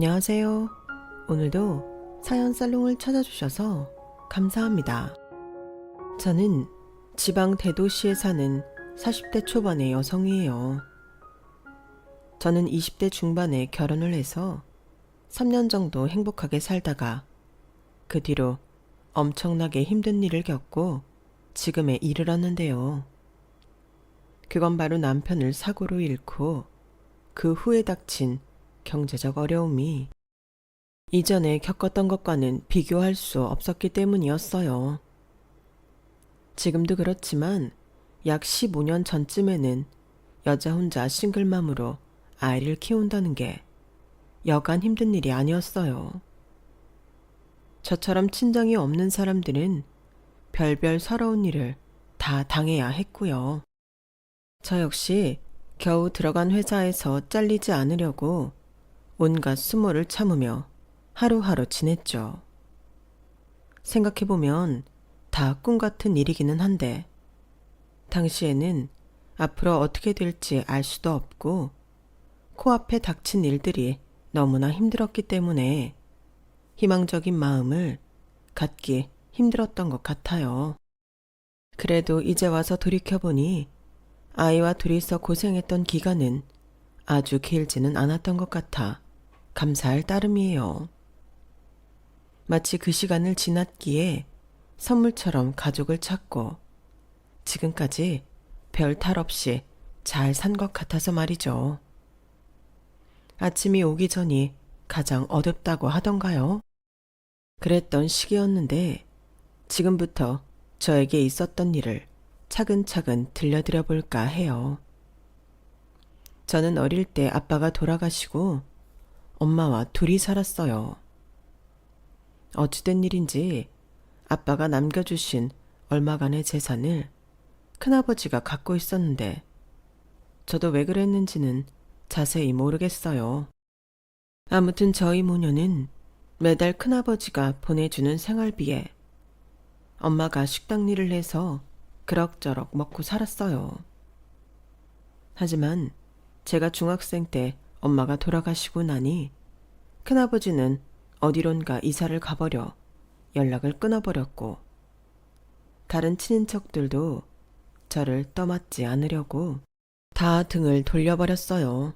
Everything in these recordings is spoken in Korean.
안녕하세요. 오늘도 사연 살롱을 찾아주셔서 감사합니다. 저는 지방 대도시에 사는 40대 초반의 여성이에요. 저는 20대 중반에 결혼을 해서 3년 정도 행복하게 살다가 그 뒤로 엄청나게 힘든 일을 겪고 지금에 이르렀는데요. 그건 바로 남편을 사고로 잃고 그 후에 닥친 경제적 어려움이 이전에 겪었던 것과는 비교할 수 없었기 때문이었어요. 지금도 그렇지만 약 15년 전쯤에는 여자 혼자 싱글맘으로 아이를 키운다는 게 여간 힘든 일이 아니었어요. 저처럼 친정이 없는 사람들은 별별 서러운 일을 다 당해야 했고요. 저 역시 겨우 들어간 회사에서 잘리지 않으려고 온갖 수모를 참으며 하루하루 지냈죠. 생각해보면 다 꿈같은 일이기는 한데 당시에는 앞으로 어떻게 될지 알 수도 없고 코앞에 닥친 일들이 너무나 힘들었기 때문에 희망적인 마음을 갖기 힘들었던 것 같아요. 그래도 이제 와서 돌이켜보니 아이와 둘이서 고생했던 기간은 아주 길지는 않았던 것 같아 감사할 따름이에요. 마치 그 시간을 지났기에 선물처럼 가족을 찾고 지금까지 별 탈 없이 잘 산 것 같아서 말이죠. 아침이 오기 전이 가장 어둡다고 하던가요? 그랬던 시기였는데 지금부터 저에게 있었던 일을 차근차근 들려드려 볼까 해요. 저는 어릴 때 아빠가 돌아가시고 엄마와 둘이 살았어요. 어찌된 일인지 아빠가 남겨주신 얼마간의 재산을 큰아버지가 갖고 있었는데 저도 왜 그랬는지는 자세히 모르겠어요. 아무튼 저희 모녀는 매달 큰아버지가 보내주는 생활비에 엄마가 식당 일을 해서 그럭저럭 먹고 살았어요. 하지만 제가 중학생 때 엄마가 돌아가시고 나니 큰아버지는 어디론가 이사를 가버려 연락을 끊어버렸고 다른 친인척들도 저를 떠맡지 않으려고 다 등을 돌려버렸어요.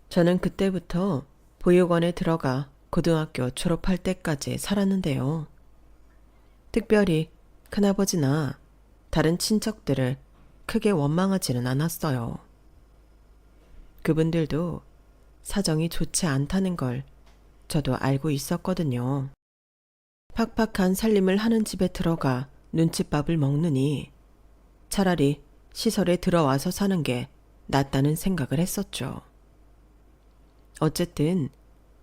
저는 그때부터 보육원에 들어가 고등학교 졸업할 때까지 살았는데요. 특별히 큰아버지나 다른 친척들을 크게 원망하지는 않았어요. 그분들도 사정이 좋지 않다는 걸 저도 알고 있었거든요. 팍팍한 살림을 하는 집에 들어가 눈칫밥을 먹느니 차라리 시설에 들어와서 사는 게 낫다는 생각을 했었죠. 어쨌든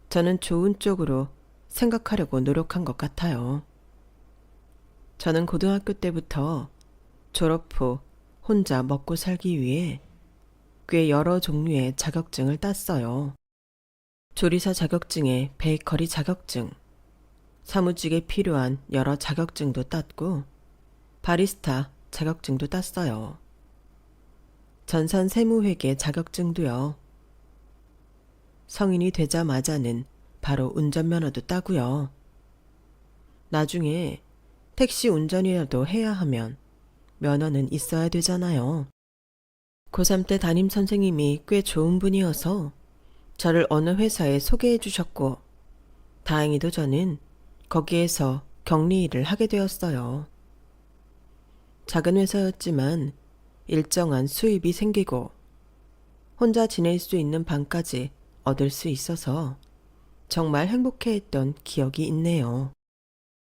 저는 좋은 쪽으로 생각하려고 노력한 것 같아요. 저는 고등학교 때부터 졸업 후 혼자 먹고 살기 위해 꽤 여러 종류의 자격증을 땄어요. 조리사 자격증에 베이커리 자격증, 사무직에 필요한 여러 자격증도 땄고 바리스타 자격증도 땄어요. 전산 세무회계 자격증도요. 성인이 되자마자는 바로 운전면허도 따고요. 나중에 택시 운전이라도 해야 하면 면허는 있어야 되잖아요. 고3 때 담임 선생님이 꽤 좋은 분이어서 저를 어느 회사에 소개해 주셨고 다행히도 저는 거기에서 격리 일을 하게 되었어요. 작은 회사였지만 일정한 수입이 생기고 혼자 지낼 수 있는 방까지 얻을 수 있어서 정말 행복해했던 기억이 있네요.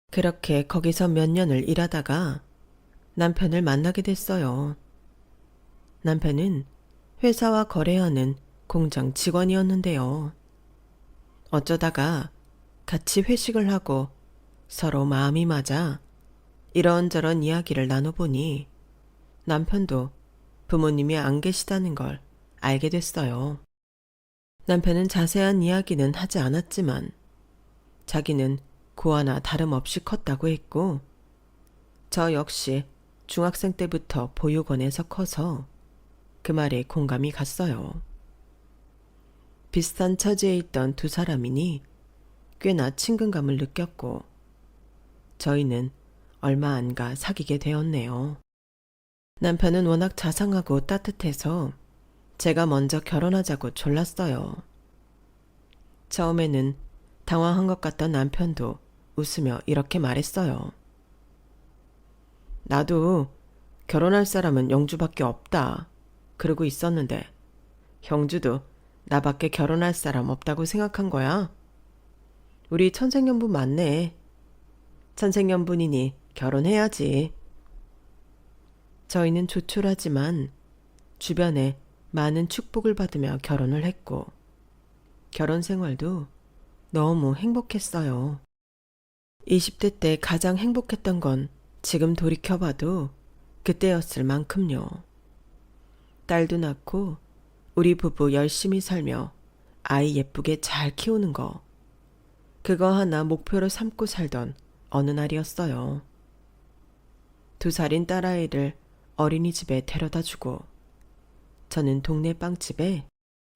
그렇게 거기서 몇 년을 일하다가 남편을 만나게 됐어요. 남편은 회사와 거래하는 공장 직원이었는데요. 어쩌다가 같이 회식을 하고 서로 마음이 맞아 이런저런 이야기를 나눠보니 남편도 부모님이 안 계시다는 걸 알게 됐어요. 남편은 자세한 이야기는 하지 않았지만 자기는 고아나 다름없이 컸다고 했고 저 역시 중학생 때부터 보육원에서 커서 그 말에 공감이 갔어요. 비슷한 처지에 있던 두 사람이니 꽤나 친근감을 느꼈고 저희는 얼마 안 가 사귀게 되었네요. 남편은 워낙 자상하고 따뜻해서 제가 먼저 결혼하자고 졸랐어요. 처음에는 당황한 것 같던 남편도 웃으며 이렇게 말했어요. 나도 결혼할 사람은 영주밖에 없다. 그러고 있었는데 형주도 나밖에 결혼할 사람 없다고 생각한 거야. 우리 천생연분 맞네. 천생연분이니 결혼해야지. 저희는 조촐하지만 주변에 많은 축복을 받으며 결혼을 했고 결혼 생활도 너무 행복했어요. 20대 때 가장 행복했던 건 지금 돌이켜봐도 그때였을 만큼요. 딸도 낳고 우리 부부 열심히 살며 아이 예쁘게 잘 키우는 거. 그거 하나 목표로 삼고 살던 어느 날이었어요. 2살인 딸아이를 어린이집에 데려다주고 저는 동네 빵집에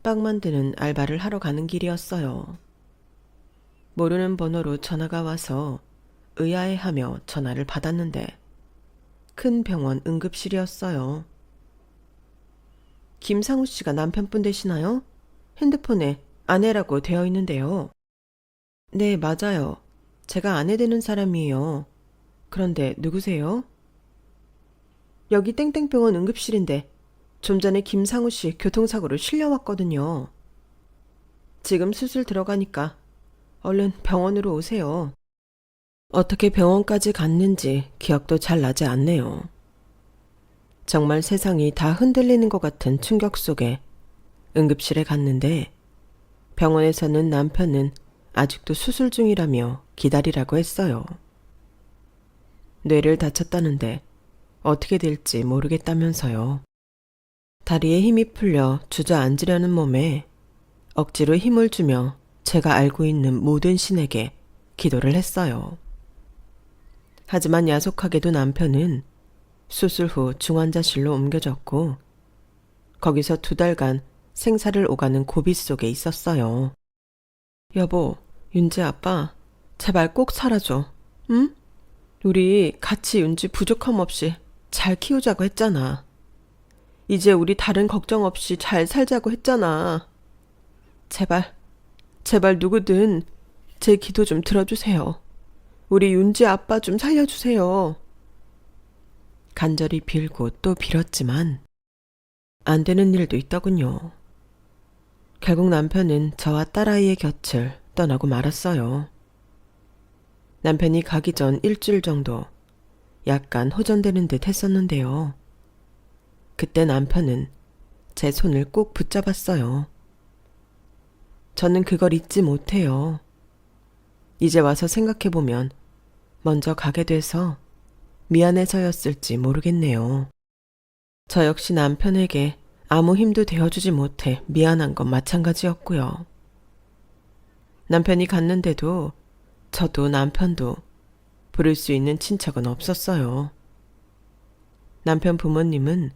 빵 만드는 알바를 하러 가는 길이었어요. 모르는 번호로 전화가 와서 의아해하며 전화를 받았는데 큰 병원 응급실이었어요. 김상우 씨가 남편분 되시나요? 핸드폰에 아내라고 되어 있는데요. 네, 맞아요. 제가 아내 되는 사람이에요. 그런데 누구세요? 여기 땡땡병원 응급실인데 좀 전에 김상우 씨 교통사고로 실려왔거든요. 지금 수술 들어가니까 얼른 병원으로 오세요. 어떻게 병원까지 갔는지 기억도 잘 나지 않네요. 정말 세상이 다 흔들리는 것 같은 충격 속에 응급실에 갔는데 병원에서는 남편은 아직도 수술 중이라며 기다리라고 했어요. 뇌를 다쳤다는데 어떻게 될지 모르겠다면서요. 다리에 힘이 풀려 주저앉으려는 몸에 억지로 힘을 주며 제가 알고 있는 모든 신에게 기도를 했어요. 하지만 야속하게도 남편은 수술 후 중환자실로 옮겨졌고 거기서 2달간 생사를 오가는 고비 속에 있었어요. 여보, 윤지 아빠, 제발 꼭 살아줘. 응? 우리 같이 윤지 부족함 없이 잘 키우자고 했잖아. 이제 우리 다른 걱정 없이 잘 살자고 했잖아. 제발 누구든 제 기도 좀 들어주세요. 우리 윤지 아빠 좀 살려주세요. 간절히 빌고 또 빌었지만 안 되는 일도 있더군요. 결국 남편은 저와 딸아이의 곁을 떠나고 말았어요. 남편이 가기 전 일주일 정도 약간 호전되는 듯 했었는데요. 그때 남편은 제 손을 꼭 붙잡았어요. 저는 그걸 잊지 못해요. 이제 와서 생각해보면 먼저 가게 돼서 미안해서였을지 모르겠네요. 저 역시 남편에게 아무 힘도 되어주지 못해 미안한 건 마찬가지였고요. 남편이 갔는데도 저도 남편도 부를 수 있는 친척은 없었어요. 남편 부모님은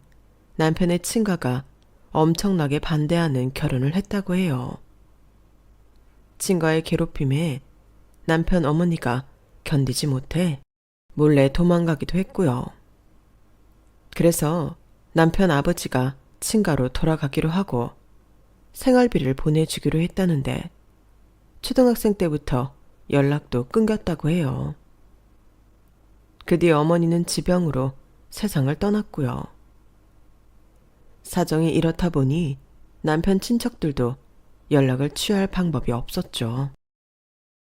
남편의 친가가 엄청나게 반대하는 결혼을 했다고 해요. 친가의 괴롭힘에 남편 어머니가 견디지 못해 몰래 도망가기도 했고요. 그래서 남편 아버지가 친가로 돌아가기로 하고 생활비를 보내주기로 했다는데 초등학생 때부터 연락도 끊겼다고 해요. 그 뒤 어머니는 지병으로 세상을 떠났고요. 사정이 이렇다 보니 남편 친척들도 연락을 취할 방법이 없었죠.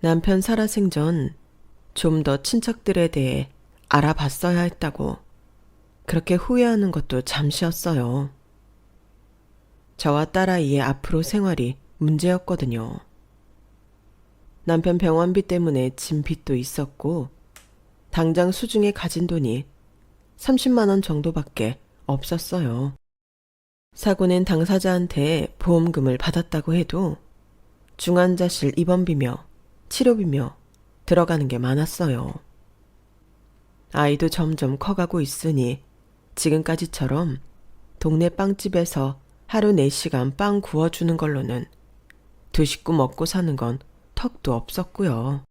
남편 살아생전 좀 더 친척들에 대해 알아봤어야 했다고 그렇게 후회하는 것도 잠시였어요. 저와 딸아이의 앞으로 생활이 문제였거든요. 남편 병원비 때문에 진 빚도 있었고 당장 수중에 가진 돈이 30만 원 정도밖에 없었어요. 사고 낸 당사자한테 보험금을 받았다고 해도 중환자실 입원비며 치료비며 들어가는 게 많았어요. 아이도 점점 커가고 있으니 지금까지처럼 동네 빵집에서 하루 4시간 빵 구워주는 걸로는 두 식구 먹고 사는 건 턱도 없었고요.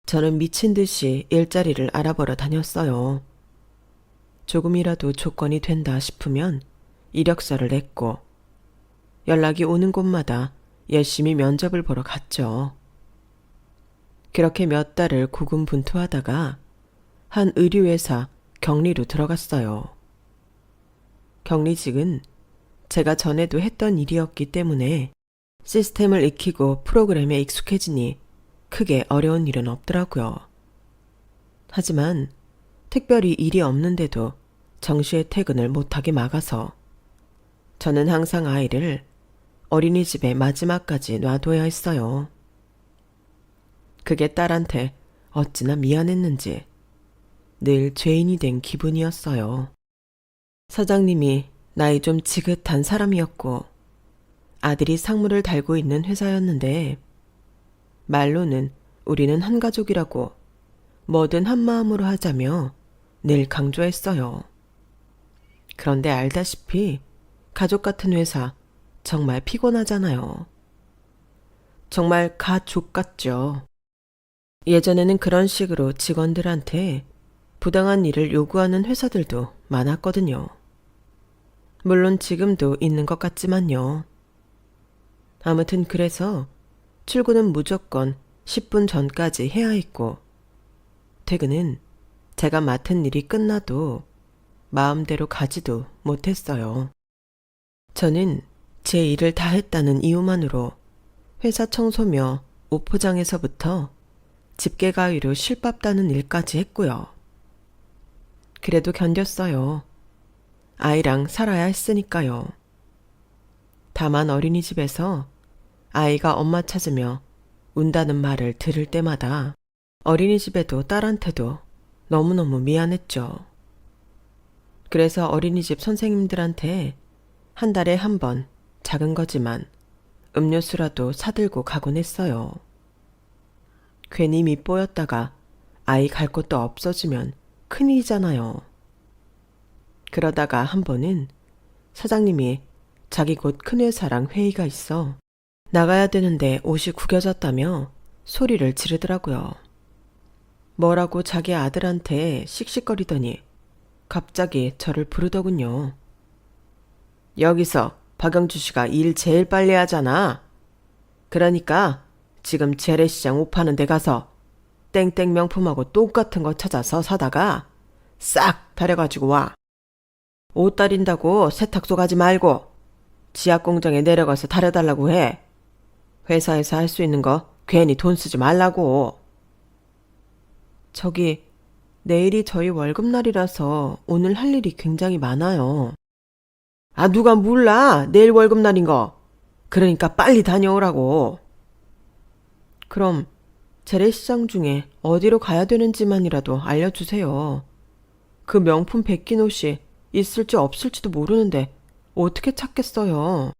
저는 미친 듯이 일자리를 알아보러 다녔어요. 조금이라도 조건이 된다 싶으면 이력서를 냈고 연락이 오는 곳마다 열심히 면접을 보러 갔죠. 그렇게 몇 달을 고군분투하다가 한 의류회사 격리로 들어갔어요. 격리직은 제가 전에도 했던 일이었기 때문에 시스템을 익히고 프로그램에 익숙해지니 크게 어려운 일은 없더라고요. 하지만 특별히 일이 없는데도 정시에 퇴근을 못하게 막아서 저는 항상 아이를 어린이집에 마지막까지 놔둬야 했어요. 그게 딸한테 어찌나 미안했는지 늘 죄인이 된 기분이었어요. 사장님이 나이 좀 지긋한 사람이었고 아들이 상무를 달고 있는 회사였는데 말로는 우리는 한 가족이라고 뭐든 한 마음으로 하자며 늘 강조했어요. 그런데 알다시피 가족 같은 회사 정말 피곤하잖아요. 정말 가족 같죠. 예전에는 그런 식으로 직원들한테 부당한 일을 요구하는 회사들도 많았거든요. 물론 지금도 있는 것 같지만요. 아무튼 그래서 출근은 무조건 10분 전까지 해야 했고 퇴근은 제가 맡은 일이 끝나도 마음대로 가지도 못했어요. 저는 제 일을 다 했다는 이유만으로 회사 청소며 옷 포장에서부터 집게 가위로 실밥 따는 일까지 했고요. 그래도 견뎠어요. 아이랑 살아야 했으니까요. 다만 어린이집에서 아이가 엄마 찾으며 운다는 말을 들을 때마다 어린이집에도 딸한테도 너무너무 미안했죠. 그래서 어린이집 선생님들한테 한 달에 한 번 작은 거지만 음료수라도 사들고 가곤 했어요. 괜히 밉보였다가 아이 갈 곳도 없어지면 큰일이잖아요. 그러다가 한 번은 사장님이 자기 곧 큰 회사랑 회의가 있어 나가야 되는데 옷이 구겨졌다며 소리를 지르더라고요. 뭐라고 자기 아들한테 씩씩거리더니 갑자기 저를 부르더군요. 여기서 박영주 씨가 일 제일 빨리 하잖아. 그러니까 지금 재래시장 옷 파는 데 가서 땡땡 명품하고 똑같은 거 찾아서 사다가 싹 다려가지고 와. 옷 다린다고 세탁소 가지 말고 지하 공장에 내려가서 다려달라고 해. 회사에서 할 수 있는 거 괜히 돈 쓰지 말라고. 저기 내일이 저희 월급날이라서 오늘 할 일이 굉장히 많아요. 아, 누가 몰라. 내일 월급날인 거. 그러니까 빨리 다녀오라고. 그럼 재래시장 중에 어디로 가야 되는지만이라도 알려주세요. 그 명품 베낀 옷이 있을지 없을지도 모르는데 어떻게 찾겠어요.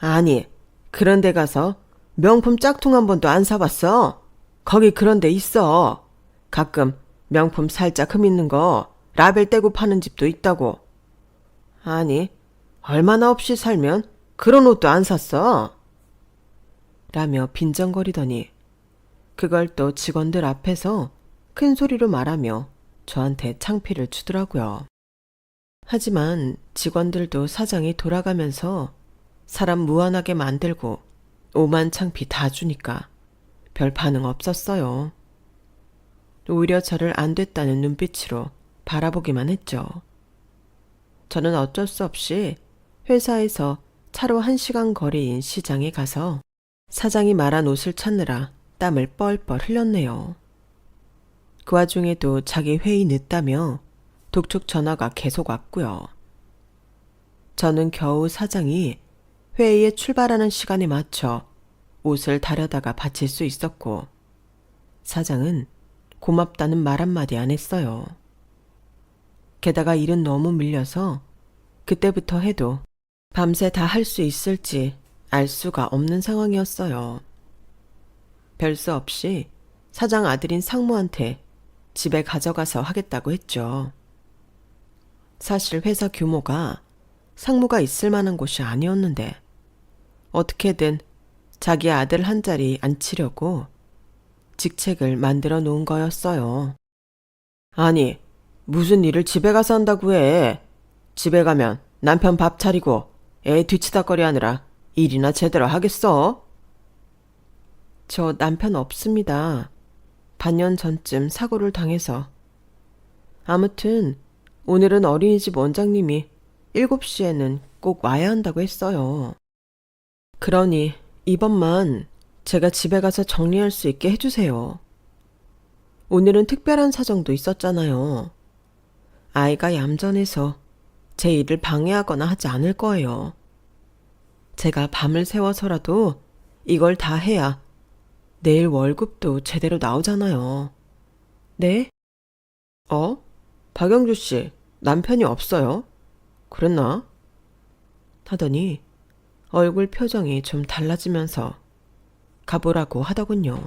아니, 그런 데 가서 명품 짝퉁 한 번도 안 사봤어? 거기 그런 데 있어. 가끔 명품 살짝 흠 있는 거 라벨 떼고 파는 집도 있다고. 아니, 얼마나 없이 살면 그런 옷도 안 샀어? 라며 빈정거리더니 그걸 또 직원들 앞에서 큰 소리로 말하며 저한테 창피를 주더라고요. 하지만 직원들도 사장이 돌아가면서 사람 무안하게 만들고 오만 창피 다 주니까 별 반응 없었어요. 오히려 저를 안 됐다는 눈빛으로 바라보기만 했죠. 저는 어쩔 수 없이 회사에서 차로 1시간 거리인 시장에 가서 사장이 말한 옷을 찾느라 땀을 뻘뻘 흘렸네요. 그 와중에도 자기 회의 늦다며 독촉 전화가 계속 왔고요. 저는 겨우 사장이 회의에 출발하는 시간에 맞춰 옷을 다려다가 바칠 수 있었고 사장은 고맙다는 말 한마디 안 했어요. 게다가 일은 너무 밀려서 그때부터 해도 밤새 다 할 수 있을지 알 수가 없는 상황이었어요. 별 수 없이 사장 아들인 상무한테 집에 가져가서 하겠다고 했죠. 사실 회사 규모가 상무가 있을 만한 곳이 아니었는데 어떻게든 자기 아들 한 자리 앉히려고 직책을 만들어 놓은 거였어요. 아니, 무슨 일을 집에 가서 한다고 해. 집에 가면 남편 밥 차리고 애 뒤치다거리 하느라 일이나 제대로 하겠어? 저 남편 없습니다. 반년 전쯤 사고를 당해서. 아무튼 오늘은 어린이집 원장님이 7시에는 꼭 와야 한다고 했어요. 그러니 이번만 제가 집에 가서 정리할 수 있게 해주세요. 오늘은 특별한 사정도 있었잖아요. 아이가 얌전해서 제 일을 방해하거나 하지 않을 거예요. 제가 밤을 새워서라도 이걸 다 해야 내일 월급도 제대로 나오잖아요. 네? 박영주 씨, 남편이 없어요? 그랬나? 하더니 얼굴 표정이 좀 달라지면서 가보라고 하더군요.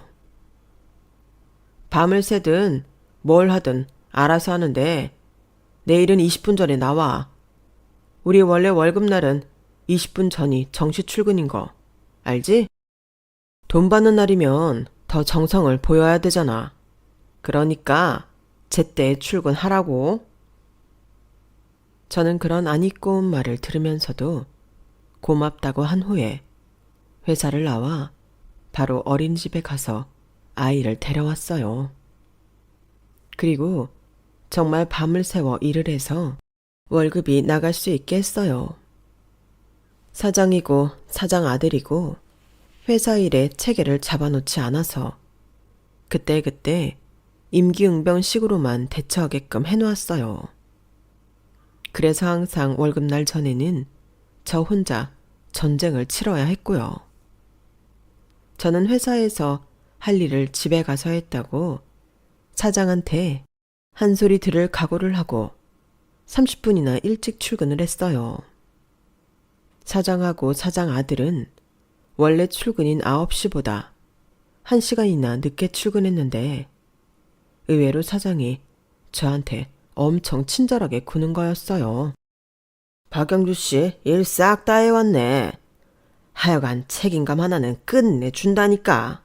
밤을 새든 뭘 하든 알아서 하는데 내일은 20분 전에 나와. 우리 원래 월급날은 20분 전이 정시 출근인 거 알지? 돈 받는 날이면 더 정성을 보여야 되잖아. 그러니까 제때 출근하라고. 저는 그런 안 이꼬운 말을 들으면서도 고맙다고 한 후에 회사를 나와 바로 어린이집에 가서 아이를 데려왔어요. 그리고 정말 밤을 새워 일을 해서 월급이 나갈 수 있게 했어요. 사장이고 사장 아들이고 회사 일에 체계를 잡아놓지 않아서 그때그때 임기응변식으로만 대처하게끔 해놓았어요. 그래서 항상 월급날 전에는 저 혼자 전쟁을 치러야 했고요. 저는 회사에서 할 일을 집에 가서 했다고 사장한테 한 소리 들을 각오를 하고 30분이나 일찍 출근을 했어요. 사장하고 사장 아들은 원래 출근인 9시보다 1시간이나 늦게 출근했는데 의외로 사장이 저한테 엄청 친절하게 구는 거였어요. 박영주 씨, 일 싹 다 해왔네. 하여간 책임감 하나는 끝내준다니까.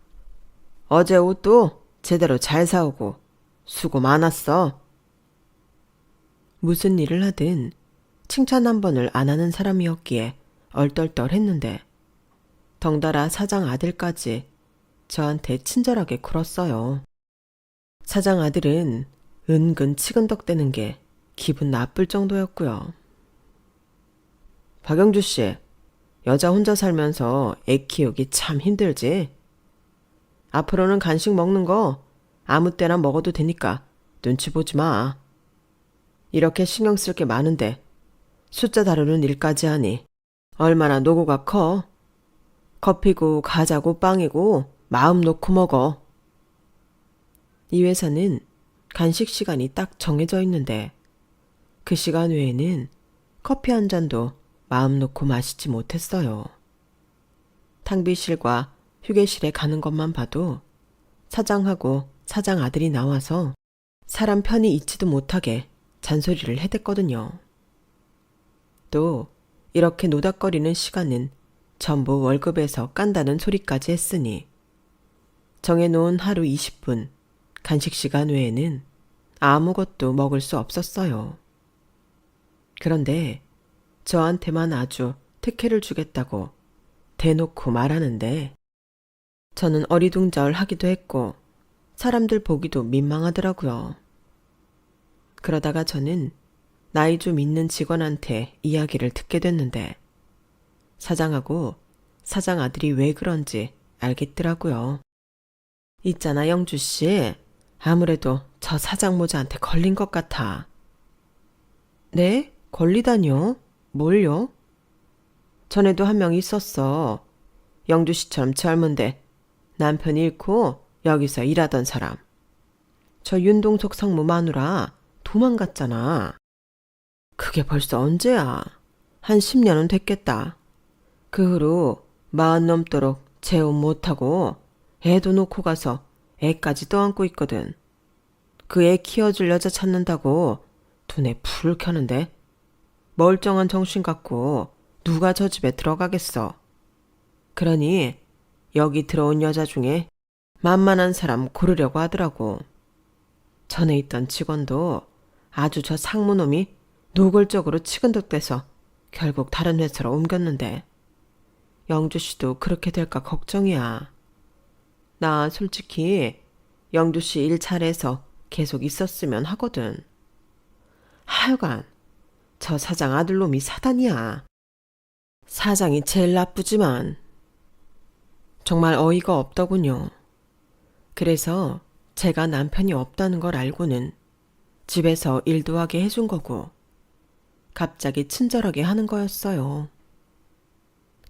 어제 옷도 제대로 잘 사오고 수고 많았어. 무슨 일을 하든 칭찬 한 번을 안 하는 사람이었기에 얼떨떨했는데 덩달아 사장 아들까지 저한테 친절하게 굴었어요. 사장 아들은 은근 치근덕대는 게 기분 나쁠 정도였고요. 박영주 씨, 여자 혼자 살면서 애 키우기 참 힘들지? 앞으로는 간식 먹는 거 아무 때나 먹어도 되니까 눈치 보지 마. 이렇게 신경 쓸 게 많은데 숫자 다루는 일까지 하니 얼마나 노고가 커. 커피고 과자고 빵이고 마음 놓고 먹어. 이 회사는 간식 시간이 딱 정해져 있는데 그 시간 외에는 커피 한 잔도 마음 놓고 마시지 못했어요. 탕비실과 휴게실에 가는 것만 봐도 사장하고 사장 아들이 나와서 사람 편히 있지도 못하게 잔소리를 해댔거든요. 또 이렇게 노닥거리는 시간은 전부 월급에서 깐다는 소리까지 했으니 정해놓은 하루 20분 간식 시간 외에는 아무것도 먹을 수 없었어요. 그런데 저한테만 아주 특혜를 주겠다고 대놓고 말하는데 저는 어리둥절하기도 했고 사람들 보기도 민망하더라고요. 그러다가 저는 나이 좀 있는 직원한테 이야기를 듣게 됐는데 사장하고 사장 아들이 왜 그런지 알겠더라고요. 있잖아 영주 씨, 아무래도 저 사장 모자한테 걸린 것 같아. 네? 걸리다뇨? 뭘요? 전에도 한 명 있었어. 영주 씨처럼 젊은데 남편 잃고 여기서 일하던 사람. 저 윤동석 상무 마누라 도망갔잖아. 그게 벌써 언제야? 한 10년은 됐겠다. 그 후로 40 넘도록 재혼 못하고 애도 놓고 가서 애까지 떠안고 있거든. 그 애 키워줄 여자 찾는다고 두뇌 불을 켜는데 멀쩡한 정신 갖고 누가 저 집에 들어가겠어. 그러니 여기 들어온 여자 중에 만만한 사람 고르려고 하더라고. 전에 있던 직원도 아주 저 상무놈이 노골적으로 치근덕대서 결국 다른 회사로 옮겼는데 영주 씨도 그렇게 될까 걱정이야. 나 솔직히 영주 씨 일 잘해서 계속 있었으면 하거든. 하여간 저 사장 아들놈이 사단이야. 사장이 제일 나쁘지만 정말 어이가 없더군요. 그래서 제가 남편이 없다는 걸 알고는 집에서 일도 하게 해준 거고 갑자기 친절하게 하는 거였어요.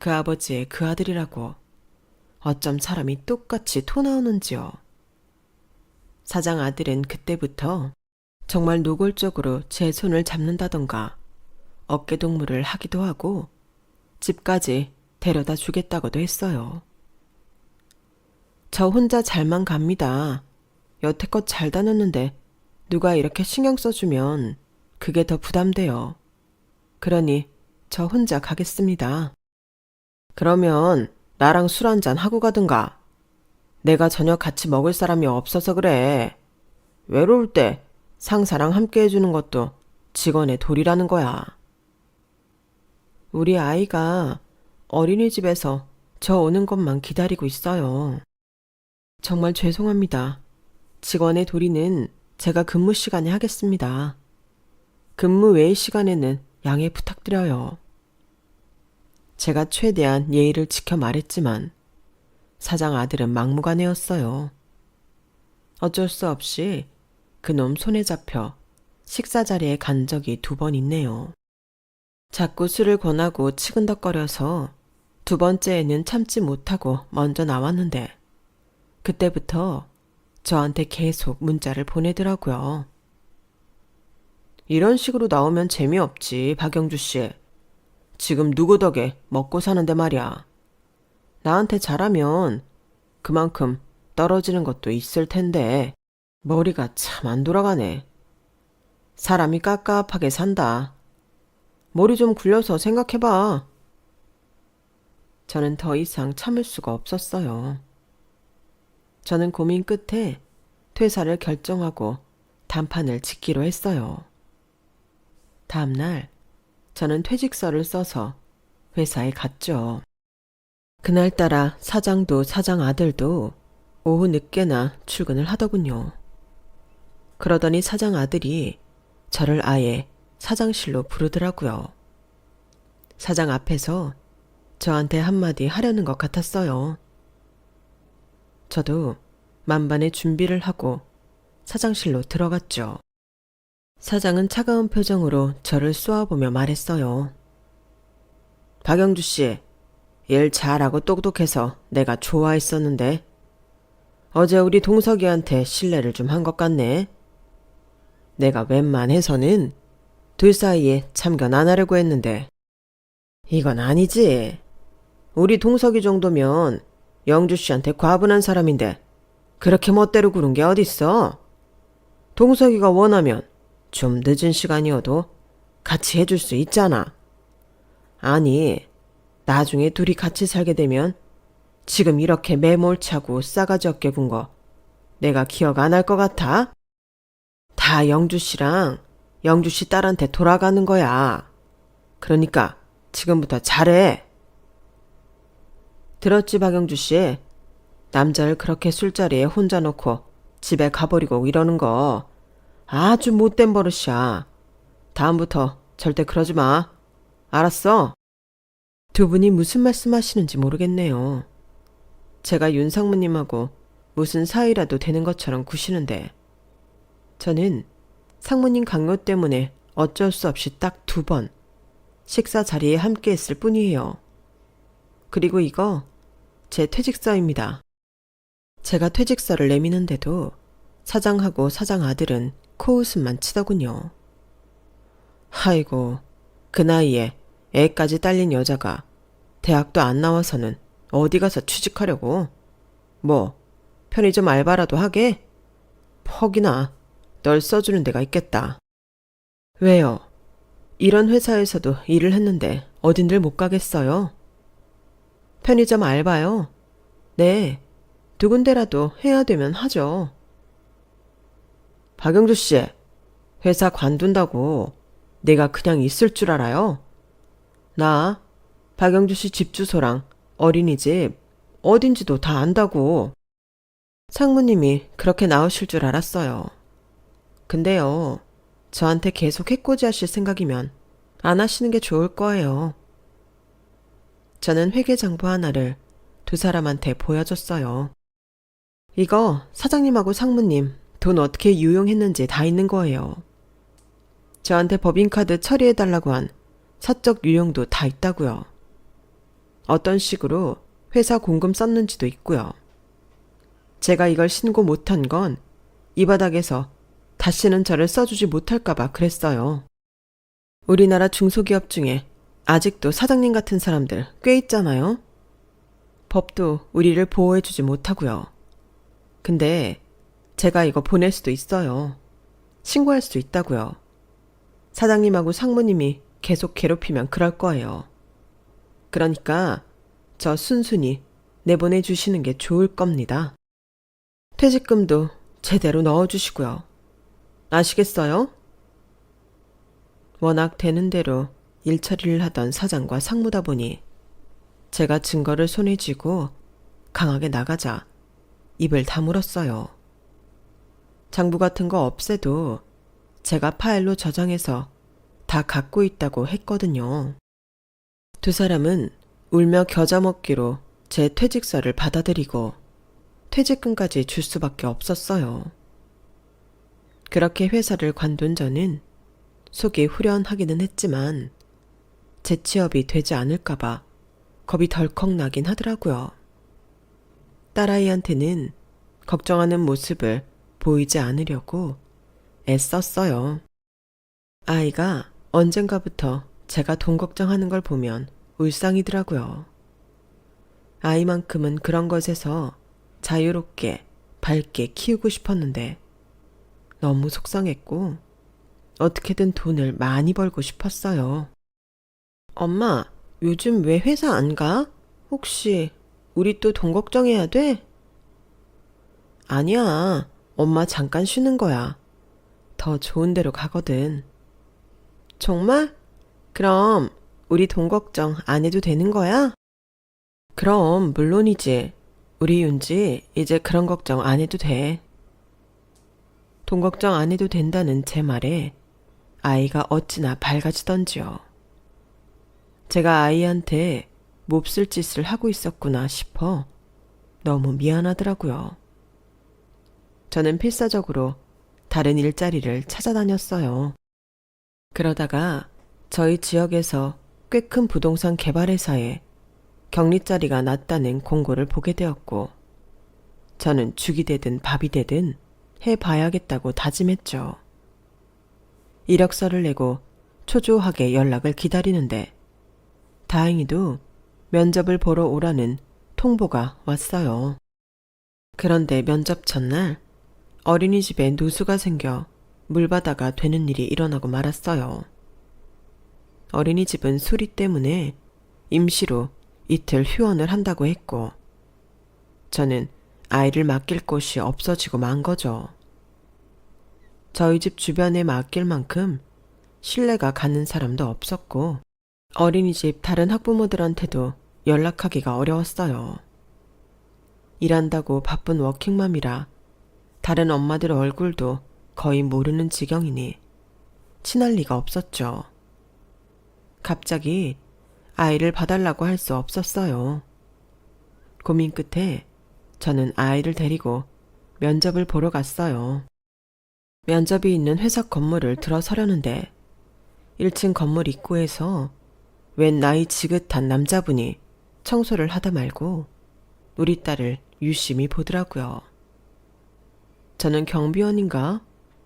그 아버지의 그 아들이라고 어쩜 사람이 똑같이 토 나오는지요. 사장 아들은 그때부터 정말 노골적으로 제 손을 잡는다던가 어깨동무를 하기도 하고 집까지 데려다 주겠다고도 했어요. 저 혼자 잘만 갑니다. 여태껏 잘 다녔는데 누가 이렇게 신경 써주면 그게 더 부담돼요. 그러니 저 혼자 가겠습니다. 그러면 나랑 술 한잔 하고 가든가. 내가 저녁 같이 먹을 사람이 없어서 그래. 외로울 때 상사랑 함께 해주는 것도 직원의 도리라는 거야. 우리 아이가 어린이집에서 저 오는 것만 기다리고 있어요. 정말 죄송합니다. 직원의 도리는 제가 근무 시간에 하겠습니다. 근무 외의 시간에는 양해 부탁드려요. 제가 최대한 예의를 지켜 말했지만 사장 아들은 막무가내였어요. 어쩔 수 없이 그놈 손에 잡혀 식사 자리에 간 적이 2번 있네요. 자꾸 술을 권하고 치근덕거려서 2번째에는 참지 못하고 먼저 나왔는데 그때부터 저한테 계속 문자를 보내더라고요. 이런 식으로 나오면 재미없지, 박영주 씨. 지금 누구 덕에 먹고 사는데 말이야. 나한테 잘하면 그만큼 떨어지는 것도 있을 텐데 머리가 참 안 돌아가네. 사람이 깝깝하게 산다. 머리 좀 굴려서 생각해봐. 저는 더 이상 참을 수가 없었어요. 저는 고민 끝에 퇴사를 결정하고 단판을 짓기로 했어요. 다음 날 저는 퇴직서를 써서 회사에 갔죠. 그날따라 사장도 사장 아들도 오후 늦게나 출근을 하더군요. 그러더니 사장 아들이 저를 아예 사장실로 부르더라고요. 사장 앞에서 저한테 한마디 하려는 것 같았어요. 저도 만반의 준비를 하고 사장실로 들어갔죠. 사장은 차가운 표정으로 저를 쏘아보며 말했어요. 박영주 씨, 일 잘하고 똑똑해서 내가 좋아했었는데 어제 우리 동석이한테 실례를 좀 한 것 같네. 내가 웬만해서는 둘 사이에 참견 안 하려고 했는데 이건 아니지. 우리 동석이 정도면 영주 씨한테 과분한 사람인데 그렇게 멋대로 구는 게 어딨어. 동석이가 원하면 좀 늦은 시간이어도 같이 해줄 수 있잖아. 아니, 나중에 둘이 같이 살게 되면 지금 이렇게 매몰차고 싸가지 없게 군 거 내가 기억 안 할 것 같아? 다 영주 씨랑 영주 씨 딸한테 돌아가는 거야. 그러니까 지금부터 잘해. 들었지, 박영주 씨? 남자를 그렇게 술자리에 혼자 놓고 집에 가버리고 이러는 거 아주 못된 버릇이야. 다음부터 절대 그러지 마. 알았어? 두 분이 무슨 말씀하시는지 모르겠네요. 제가 윤 상무님하고 무슨 사이라도 되는 것처럼 구시는데 저는 상무님 강요 때문에 어쩔 수 없이 딱 2번 식사 자리에 함께 했을 뿐이에요. 그리고 이거 제 퇴직서입니다. 제가 퇴직서를 내미는데도 사장하고 사장 아들은 코웃음만 치더군요. 아이고, 그 나이에 애까지 딸린 여자가 대학도 안 나와서는 어디 가서 취직하려고? 뭐 편의점 알바라도 하게? 퍽이나 널 써주는 데가 있겠다. 왜요? 이런 회사에서도 일을 했는데 어딘들 못 가겠어요? 편의점 알바요? 네, 두 군데라도 해야 되면 하죠. 박영주 씨, 회사 관둔다고 내가 그냥 있을 줄 알아요? 나 박영주 씨 집 주소랑 어린이집 어딘지도 다 안다고. 상무님이 그렇게 나오실 줄 알았어요. 근데요, 저한테 계속 해코지 하실 생각이면 안 하시는 게 좋을 거예요. 저는 회계장부 하나를 두 사람한테 보여줬어요. 이거 사장님하고 상무님 돈 어떻게 유용했는지 다 있는 거예요. 저한테 법인카드 처리해달라고 한 사적 유형도 다 있다고요. 어떤 식으로 회사 공금 썼는지도 있고요. 제가 이걸 신고 못한 건 이 바닥에서 다시는 저를 써주지 못할까봐 그랬어요. 우리나라 중소기업 중에 아직도 사장님 같은 사람들 꽤 있잖아요. 법도 우리를 보호해주지 못하고요. 근데 제가 이거 보낼 수도 있어요. 신고할 수도 있다고요. 사장님하고 상무님이 계속 괴롭히면 그럴 거예요. 그러니까 저 순순히 내보내주시는 게 좋을 겁니다. 퇴직금도 제대로 넣어주시고요. 아시겠어요? 워낙 되는 대로 일 처리를 하던 사장과 상무다 보니 제가 증거를 손에 쥐고 강하게 나가자 입을 다물었어요. 장부 같은 거 없애도 제가 파일로 저장해서 다 갖고 있다고 했거든요. 두 사람은 울며 겨자 먹기로 제 퇴직서를 받아들이고 퇴직금까지 줄 수밖에 없었어요. 그렇게 회사를 관둔 저는 속이 후련하기는 했지만 재취업이 되지 않을까봐 겁이 덜컥 나긴 하더라고요. 딸아이한테는 걱정하는 모습을 보이지 않으려고 애썼어요. 아이가 언젠가부터 제가 돈 걱정하는 걸 보면 울상이더라고요. 아이만큼은 그런 것에서 자유롭게 밝게 키우고 싶었는데 너무 속상했고 어떻게든 돈을 많이 벌고 싶었어요. 엄마, 요즘 왜 회사 안 가? 혹시 우리 또 돈 걱정해야 돼? 아니야, 엄마 잠깐 쉬는 거야. 더 좋은 데로 가거든. 정말? 그럼 우리 돈 걱정 안 해도 되는 거야? 그럼 물론이지. 우리 윤지 이제 그런 걱정 안 해도 돼. 돈 걱정 안 해도 된다는 제 말에 아이가 어찌나 밝아지던지요. 제가 아이한테 몹쓸 짓을 하고 있었구나 싶어 너무 미안하더라고요. 저는 필사적으로 다른 일자리를 찾아다녔어요. 그러다가 저희 지역에서 꽤 큰 부동산 개발회사에 격리자리가 났다는 공고를 보게 되었고 저는 죽이 되든 밥이 되든 해봐야겠다고 다짐했죠. 이력서를 내고 초조하게 연락을 기다리는데 다행히도 면접을 보러 오라는 통보가 왔어요. 그런데 면접 전날 어린이집에 누수가 생겨 물바다가 되는 일이 일어나고 말았어요. 어린이집은 수리 때문에 임시로 이틀 휴원을 한다고 했고 저는 아이를 맡길 곳이 없어지고 만 거죠. 저희 집 주변에 맡길 만큼 신뢰가 가는 사람도 없었고 어린이집 다른 학부모들한테도 연락하기가 어려웠어요. 일한다고 바쁜 워킹맘이라 다른 엄마들 얼굴도 거의 모르는 지경이니 친할 리가 없었죠. 갑자기 아이를 봐달라고 할 수 없었어요. 고민 끝에 저는 아이를 데리고 면접을 보러 갔어요. 면접이 있는 회사 건물을 들어서려는데 1층 건물 입구에서 웬 나이 지긋한 남자분이 청소를 하다 말고 우리 딸을 유심히 보더라고요. 저는 경비원인가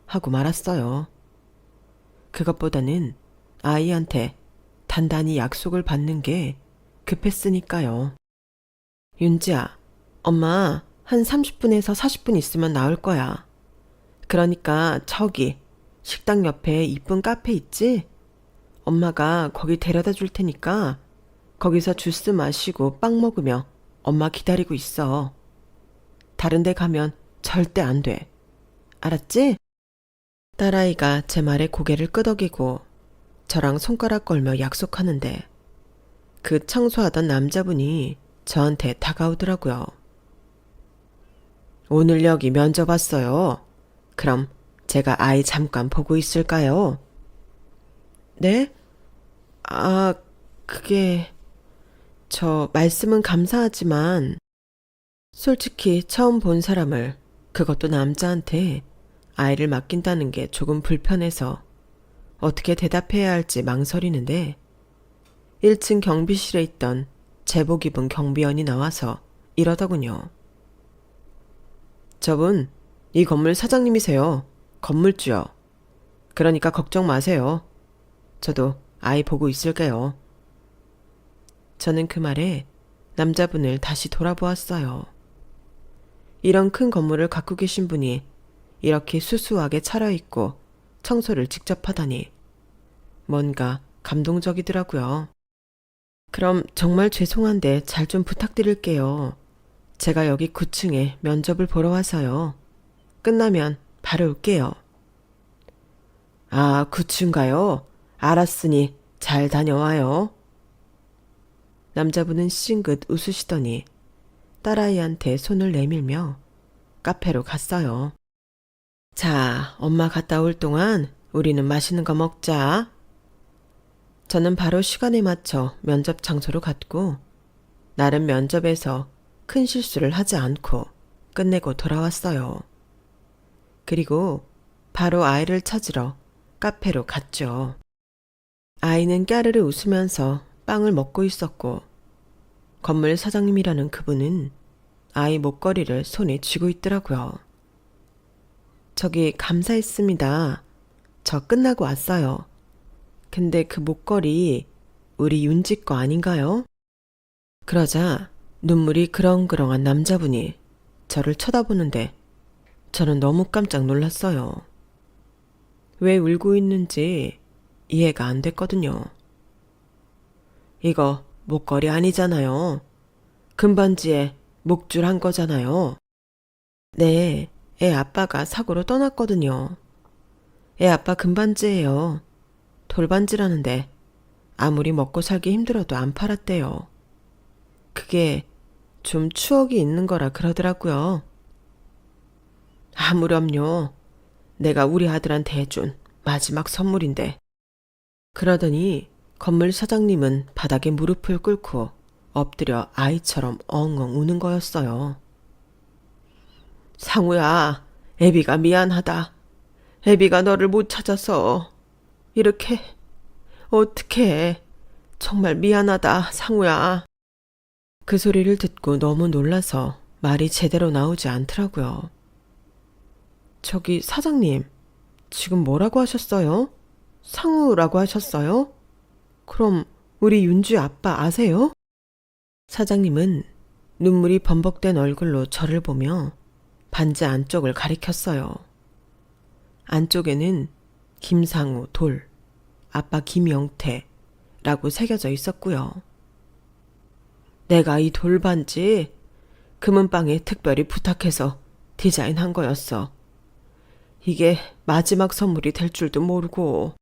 하고 말았어요. 그것보다는 아이한테 단단히 약속을 받는 게 급했으니까요. 윤지야, 엄마 한 30분에서 40분 있으면 나올 거야. 그러니까 저기 식당 옆에 이쁜 카페 있지? 엄마가 거기 데려다 줄 테니까 거기서 주스 마시고 빵 먹으며 엄마 기다리고 있어. 다른 데 가면 절대 안 돼. 알았지? 딸아이가 제 말에 고개를 끄덕이고 저랑 손가락 걸며 약속하는데 그 청소하던 남자분이 저한테 다가오더라고요. 오늘 여기 면접 왔어요. 그럼 제가 아이 잠깐 보고 있을까요? 네? 아, 그게... 저 말씀은 감사하지만 솔직히 처음 본 사람을, 그것도 남자한테 아이를 맡긴다는 게 조금 불편해서 어떻게 대답해야 할지 망설이는데 1층 경비실에 있던 제복 입은 경비원이 나와서 이러더군요. 저분 이 건물 사장님이세요. 건물주요. 그러니까 걱정 마세요. 저도 아이 보고 있을게요. 저는 그 말에 남자분을 다시 돌아보았어요. 이런 큰 건물을 갖고 계신 분이 이렇게 수수하게 차려입고 청소를 직접 하다니 뭔가 감동적이더라고요. 그럼 정말 죄송한데 잘 좀 부탁드릴게요. 제가 여기 9층에 면접을 보러 와서요. 끝나면 바로 올게요. 아, 9층 가요? 알았으니 잘 다녀와요. 남자분은 싱긋 웃으시더니 딸아이한테 손을 내밀며 카페로 갔어요. 자, 엄마 갔다 올 동안 우리는 맛있는 거 먹자. 저는 바로 시간에 맞춰 면접 장소로 갔고 나름 면접에서 큰 실수를 하지 않고 끝내고 돌아왔어요. 그리고 바로 아이를 찾으러 카페로 갔죠. 아이는 까르르 웃으면서 빵을 먹고 있었고 건물 사장님이라는 그분은 아이 목걸이를 손에 쥐고 있더라고요. 저기 감사했습니다. 저 끝나고 왔어요. 근데 그 목걸이 우리 윤지 거 아닌가요? 그러자 눈물이 그렁그렁한 남자분이 저를 쳐다보는데 저는 너무 깜짝 놀랐어요. 왜 울고 있는지 이해가 안 됐거든요. 이거 목걸이 아니잖아요. 금반지에 목줄 한 거잖아요. 네, 애 아빠가 사고로 떠났거든요. 애 아빠 금반지예요. 돌반지라는데 아무리 먹고 살기 힘들어도 안 팔았대요. 그게 좀 추억이 있는 거라 그러더라고요. 아무렴요. 내가 우리 아들한테 해준 마지막 선물인데. 그러더니 건물 사장님은 바닥에 무릎을 꿇고 엎드려 아이처럼 엉엉 우는 거였어요. 상우야, 애비가 미안하다. 애비가 너를 못 찾아서 이렇게 어떡해. 정말 미안하다, 상우야. 그 소리를 듣고 너무 놀라서 말이 제대로 나오지 않더라고요. 저기 사장님, 지금 뭐라고 하셨어요? 상우라고 하셨어요? 그럼 우리 윤주 아빠 아세요? 사장님은 눈물이 범벅된 얼굴로 저를 보며 반지 안쪽을 가리켰어요. 안쪽에는 김상우 돌, 아빠 김영태라고 새겨져 있었고요. 내가 이 돌반지 금은방에 특별히 부탁해서 디자인한 거였어. 이게 마지막 선물이 될 줄도 모르고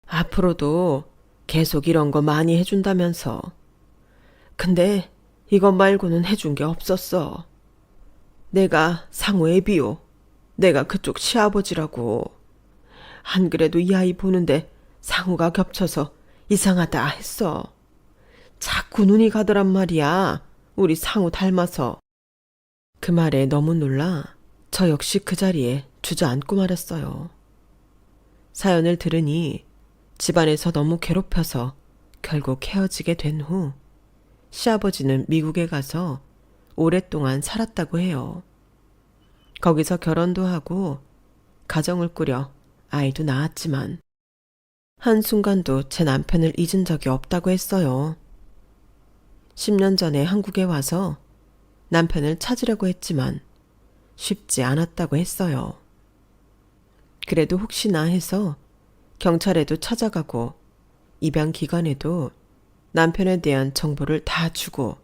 앞으로도 계속 이런 거 많이 해준다면서. 근데 이것 말고는 해준 게 없었어. 내가 상우 애비요. 내가 그쪽 시아버지라고. 안 그래도 이 아이 보는데 상우가 겹쳐서 이상하다 했어. 자꾸 눈이 가더란 말이야. 우리 상우 닮아서. 그 말에 너무 놀라 저 역시 그 자리에 주저앉고 말았어요. 사연을 들으니 집안에서 너무 괴롭혀서 결국 헤어지게 된 후 시아버지는 미국에 가서 오랫동안 살았다고 해요. 거기서 결혼도 하고 가정을 꾸려 아이도 낳았지만 한순간도 제 남편을 잊은 적이 없다고 했어요. 10년 전에 한국에 와서 남편을 찾으려고 했지만 쉽지 않았다고 했어요. 그래도 혹시나 해서 경찰에도 찾아가고 입양 기관에도 남편에 대한 정보를 다 주고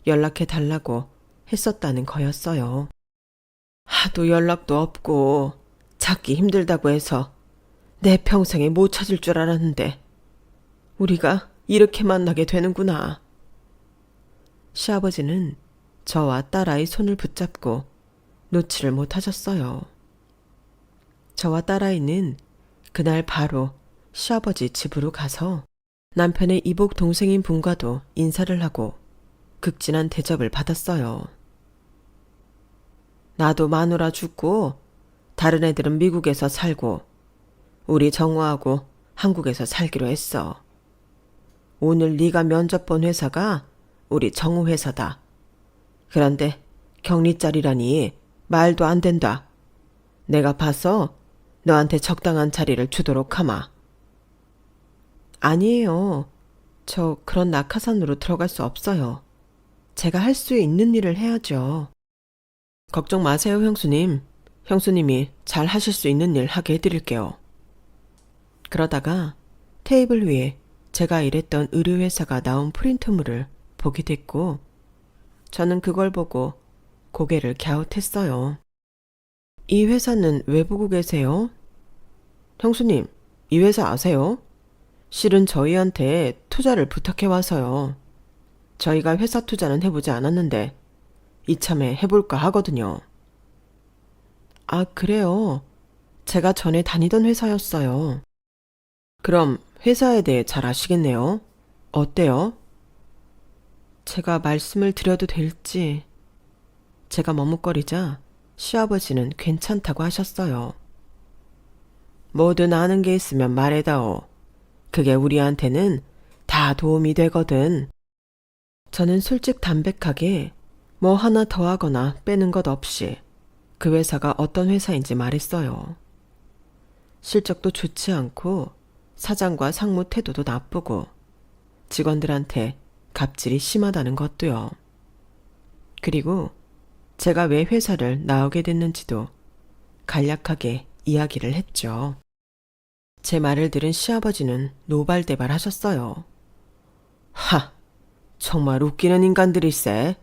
연락해 달라고 했었다는 거였어요. 하도 연락도 없고 찾기 힘들다고 해서 내 평생에 못 찾을 줄 알았는데 우리가 이렇게 만나게 되는구나. 시아버지는 저와 딸아이 손을 붙잡고 놓지를 못하셨어요. 저와 딸아이는 그날 바로 시아버지 집으로 가서 남편의 이복 동생인 분과도 인사를 하고 극진한 대접을 받았어요. 나도 마누라 죽고 다른 애들은 미국에서 살고 우리 정우하고 한국에서 살기로 했어. 오늘 네가 면접 본 회사가 우리 정우 회사다. 그런데 격리짜리라니 말도 안 된다. 내가 봐서 너한테 적당한 자리를 주도록 하마. 아니에요. 저 그런 낙하산으로 들어갈 수 없어요. 제가 할 수 있는 일을 해야죠. 걱정 마세요, 형수님. 형수님이 잘 하실 수 있는 일 하게 해드릴게요. 그러다가 테이블 위에 제가 일했던 의류회사가 나온 프린트물을 보게 됐고 저는 그걸 보고 고개를 갸웃했어요. 이 회사는 왜 보고 계세요? 형수님, 이 회사 아세요? 실은 저희한테 투자를 부탁해 와서요. 저희가 회사 투자는 해보지 않았는데 이참에 해볼까 하거든요. 아, 그래요? 제가 전에 다니던 회사였어요. 그럼 회사에 대해 잘 아시겠네요. 어때요? 제가 말씀을 드려도 될지. 제가 머뭇거리자 시아버지는 괜찮다고 하셨어요. 뭐든 아는 게 있으면 말해다오. 그게 우리한테는 다 도움이 되거든. 저는 솔직담백하게 뭐 하나 더하거나 빼는 것 없이 그 회사가 어떤 회사인지 말했어요. 실적도 좋지 않고 사장과 상무 태도도 나쁘고 직원들한테 갑질이 심하다는 것도요. 그리고 제가 왜 회사를 나오게 됐는지도 간략하게 이야기를 했죠. 제 말을 들은 시아버지는 노발대발 하셨어요. 하, 정말 웃기는 인간들일세.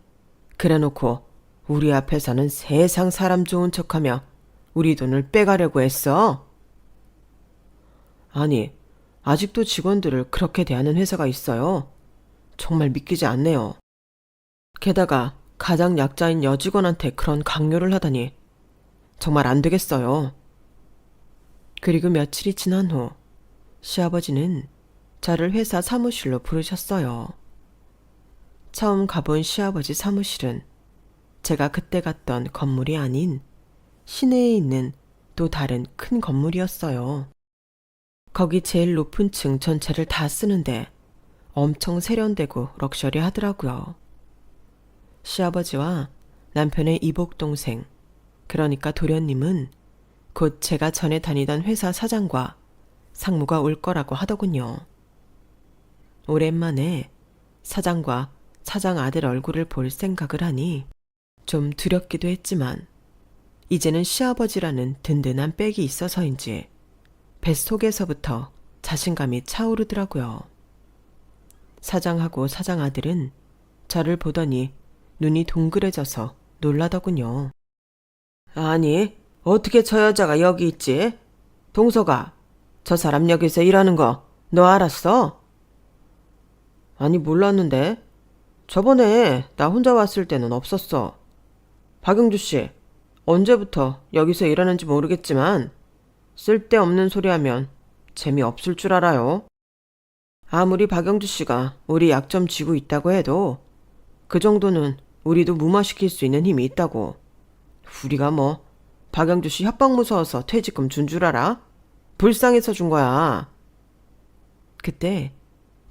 그래놓고 우리 앞에서는 세상 사람 좋은 척하며 우리 돈을 빼가려고 했어. 아니, 아직도 직원들을 그렇게 대하는 회사가 있어요. 정말 믿기지 않네요. 게다가 가장 약자인 여직원한테 그런 강요를 하다니 정말 안 되겠어요. 그리고 며칠이 지난 후 시아버지는 저를 회사 사무실로 부르셨어요. 처음 가본 시아버지 사무실은 제가 그때 갔던 건물이 아닌 시내에 있는 또 다른 큰 건물이었어요. 거기 제일 높은 층 전체를 다 쓰는데 엄청 세련되고 럭셔리하더라고요. 시아버지와 남편의 이복 동생, 그러니까 도련님은 곧 제가 전에 다니던 회사 사장과 상무가 올 거라고 하더군요. 오랜만에 사장과 사장 아들 얼굴을 볼 생각을 하니 좀 두렵기도 했지만 이제는 시아버지라는 든든한 백이 있어서인지 뱃속에서부터 자신감이 차오르더라고요. 사장하고 사장 아들은 저를 보더니 눈이 동그래져서 놀라더군요. 아니, 어떻게 저 여자가 여기 있지? 동서가, 저 사람 여기서 일하는 거 너 알았어? 아니, 몰랐는데. 저번에 나 혼자 왔을 때는 없었어. 박영주 씨, 언제부터 여기서 일하는지 모르겠지만 쓸데없는 소리 하면 재미없을 줄 알아요. 아무리 박영주 씨가 우리 약점 쥐고 있다고 해도 그 정도는 우리도 무마시킬 수 있는 힘이 있다고. 우리가 뭐 박영주 씨 협박 무서워서 퇴직금 준 줄 알아? 불쌍해서 준 거야. 그때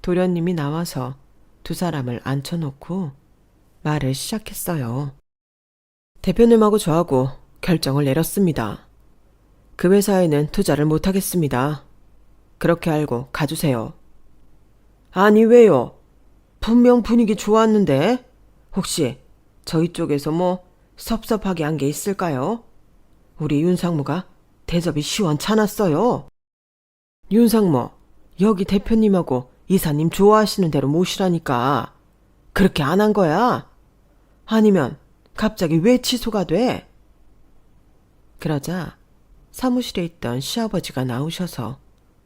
도련님이 나와서 두 사람을 앉혀놓고 말을 시작했어요. 대표님하고 저하고 결정을 내렸습니다. 그 회사에는 투자를 못하겠습니다. 그렇게 알고 가주세요. 아니, 왜요? 분명 분위기 좋았는데 혹시 저희 쪽에서 뭐 섭섭하게 한 게 있을까요? 우리 윤상무가 대접이 시원찮았어요. 윤상무, 여기 대표님하고 이사님 좋아하시는 대로 모시라니까. 그렇게 안 한 거야. 아니면 갑자기 왜 취소가 돼? 그러자 사무실에 있던 시아버지가 나오셔서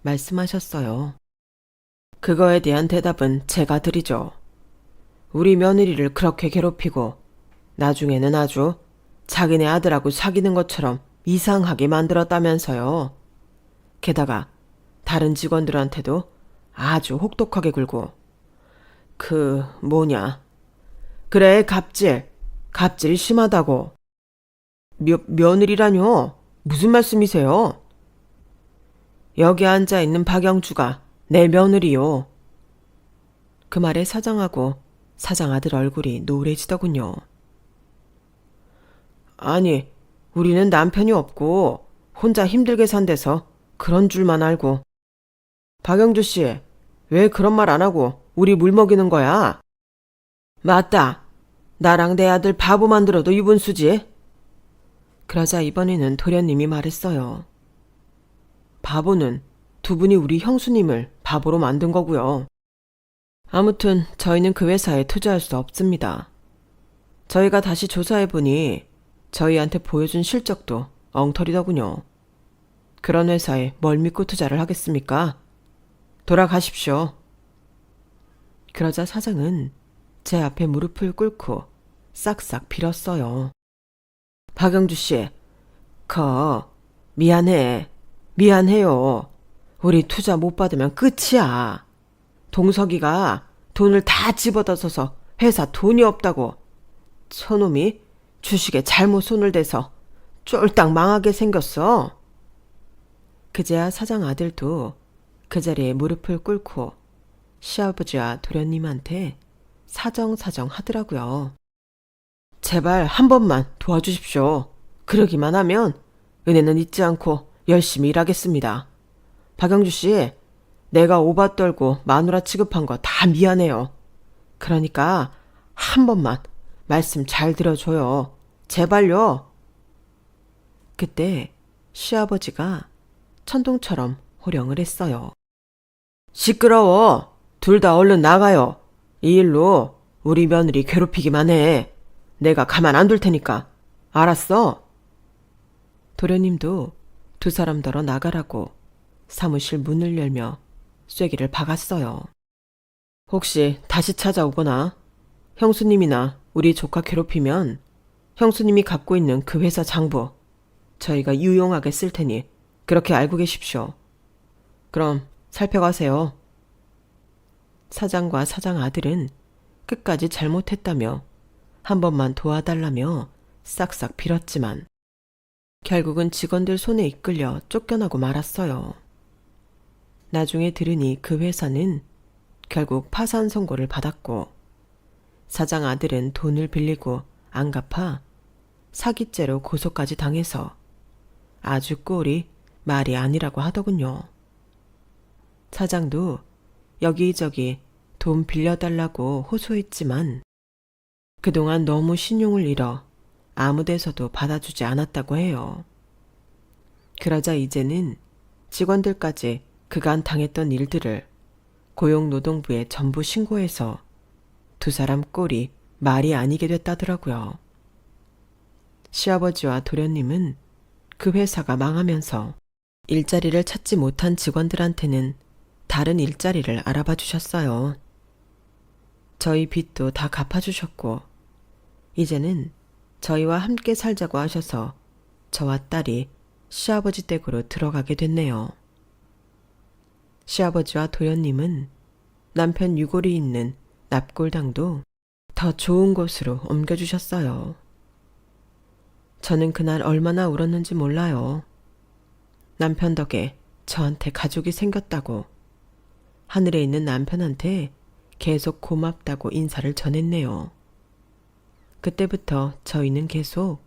말씀하셨어요. 그거에 대한 대답은 제가 드리죠. 우리 며느리를 그렇게 괴롭히고 나중에는 아주 자기네 아들하고 사귀는 것처럼 이상하게 만들었다면서요. 게다가 다른 직원들한테도 아주 혹독하게 굴고 그래 갑질 심하다고. 며느리라뇨? 무슨 말씀이세요? 여기 앉아있는 박영주가 내 며느리요. 그 말에 사장하고 사장 아들 얼굴이 노래지더군요. 아니, 우리는 남편이 없고 혼자 힘들게 산대서 그런 줄만 알고. 박영주 씨, 왜 그런 말 안 하고 우리 물 먹이는 거야? 맞다. 나랑 내 아들 바보 만들어도 유분수지. 그러자 이번에는 도련님이 말했어요. 바보는 두 분이 우리 형수님을 바보로 만든 거고요. 아무튼 저희는 그 회사에 투자할 수 없습니다. 저희가 다시 조사해보니 저희한테 보여준 실적도 엉터리더군요. 그런 회사에 뭘 믿고 투자를 하겠습니까? 돌아가십시오. 그러자 사장은 제 앞에 무릎을 꿇고 싹싹 빌었어요. 박영주 씨, 미안해요. 우리 투자 못 받으면 끝이야. 동석이가 돈을 다 집어넣어서 회사 돈이 없다고 저놈이 주식에 잘못 손을 대서 쫄딱 망하게 생겼어. 그제야 사장 아들도 그 자리에 무릎을 꿇고 시아버지와 도련님한테 사정사정 하더라고요. 제발 한 번만 도와주십시오. 그러기만 하면 은혜는 잊지 않고 열심히 일하겠습니다. 박영주 씨, 내가 오바 떨고 마누라 취급한 거 다 미안해요. 그러니까 한 번만 말씀 잘 들어줘요. 제발요. 그때 시아버지가 천둥처럼 호령을 했어요. 시끄러워. 둘 다 얼른 나가요. 이 일로 우리 며느리 괴롭히기만 해. 내가 가만 안 둘 테니까. 알았어? 도련님도 두 사람더러 나가라고 사무실 문을 열며 쐐기를 박았어요. 혹시 다시 찾아오거나 형수님이나 우리 조카 괴롭히면 형수님이 갖고 있는 그 회사 장부 저희가 유용하게 쓸 테니 그렇게 알고 계십시오. 그럼 살펴가세요. 사장과 사장 아들은 끝까지 잘못했다며 한 번만 도와달라며 싹싹 빌었지만 결국은 직원들 손에 이끌려 쫓겨나고 말았어요. 나중에 들으니 그 회사는 결국 파산 선고를 받았고 사장 아들은 돈을 빌리고 안 갚아 사기죄로 고소까지 당해서 아주 꼴이 말이 아니라고 하더군요. 사장도 여기저기 돈 빌려달라고 호소했지만 그동안 너무 신용을 잃어 아무 데서도 받아주지 않았다고 해요. 그러자 이제는 직원들까지 그간 당했던 일들을 고용노동부에 전부 신고해서 두 사람 꼴이 말이 아니게 됐다더라고요. 시아버지와 도련님은 그 회사가 망하면서 일자리를 찾지 못한 직원들한테는 다른 일자리를 알아봐 주셨어요. 저희 빚도 다 갚아주셨고 이제는 저희와 함께 살자고 하셔서 저와 딸이 시아버지 댁으로 들어가게 됐네요. 시아버지와 도련님은 남편 유골이 있는 납골당도 더 좋은 곳으로 옮겨주셨어요. 저는 그날 얼마나 울었는지 몰라요. 남편 덕에 저한테 가족이 생겼다고 하늘에 있는 남편한테 계속 고맙다고 인사를 전했네요. 그때부터 저희는 계속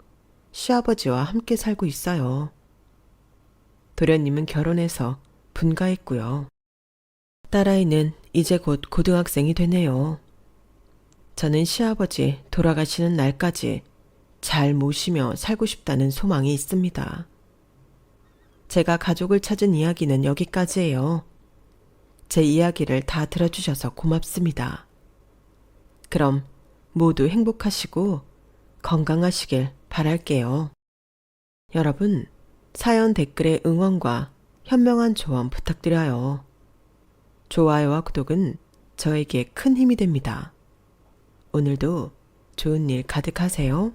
시아버지와 함께 살고 있어요. 도련님은 결혼해서 분가했고요. 딸아이는 이제 곧 고등학생이 되네요. 저는 시아버지 돌아가시는 날까지 잘 모시며 살고 싶다는 소망이 있습니다. 제가 가족을 찾은 이야기는 여기까지예요. 제 이야기를 다 들어주셔서 고맙습니다. 그럼 모두 행복하시고 건강하시길 바랄게요. 여러분, 사연 댓글에 응원과 현명한 조언 부탁드려요. 좋아요와 구독은 저에게 큰 힘이 됩니다. 오늘도 좋은 일 가득하세요.